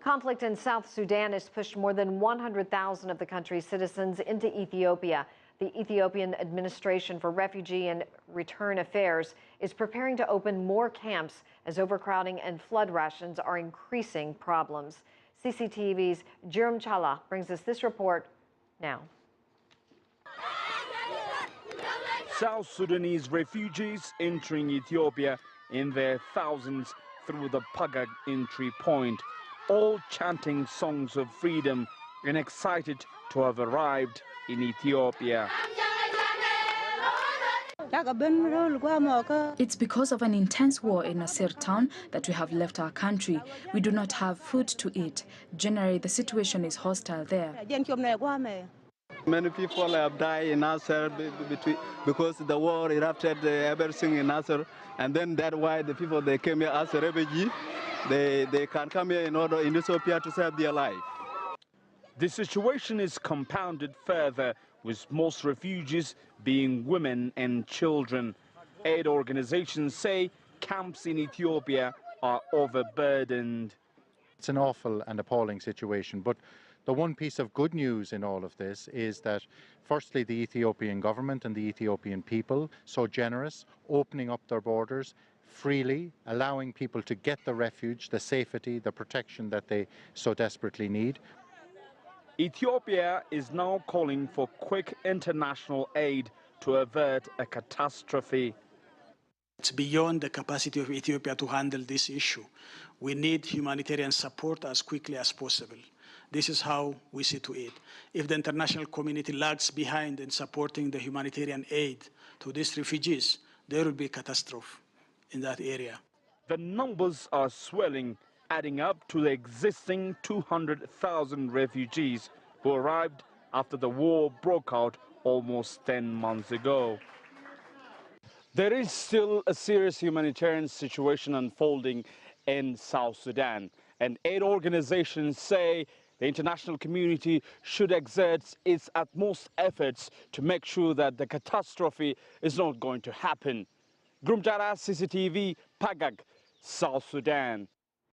Conflict in South Sudan has pushed more than 100,000 of the country's citizens into Ethiopia. The Ethiopian Administration for Refugee and Return Affairs is preparing to open more camps as overcrowding and flood rations are increasing problems. CCTV's Jerem Chala brings us this report now. South Sudanese refugees entering Ethiopia in their thousands through the Pagag entry point, all chanting songs of freedom and excited to have arrived in Ethiopia. It's because of an intense war in Nasir town that we have left our country. We do not have food to eat. Generally, the situation is hostile there. Many people have died in Nasser because the war erupted everything in Nasser, and then that's why the people they came here as a refugee. They can come here in Ethiopia to save their life. The situation is compounded further, with most refugees being women and children. Aid organizations say camps in Ethiopia are overburdened. It's an awful and appalling situation, but the one piece of good news in all of this is that, firstly, the Ethiopian government and the Ethiopian people, so generous, opening up their borders freely, allowing people to get the refuge, the safety, the protection that they so desperately need. Ethiopia is now calling for quick international aid to avert a catastrophe. It's beyond the capacity of Ethiopia to handle this issue. We need humanitarian support as quickly as possible. This is how we see to it. If the international community lags behind in supporting the humanitarian aid to these refugees, there will be a catastrophe in that area. The numbers are swelling, adding up to the existing 200,000 refugees who arrived after the war broke out almost 10 months ago. There is still a serious humanitarian situation unfolding in South Sudan, and aid organizations say the international community should exert its utmost efforts to make sure that the catastrophe is not going to happen. Grumjara CCTV, Pagag, South Sudan.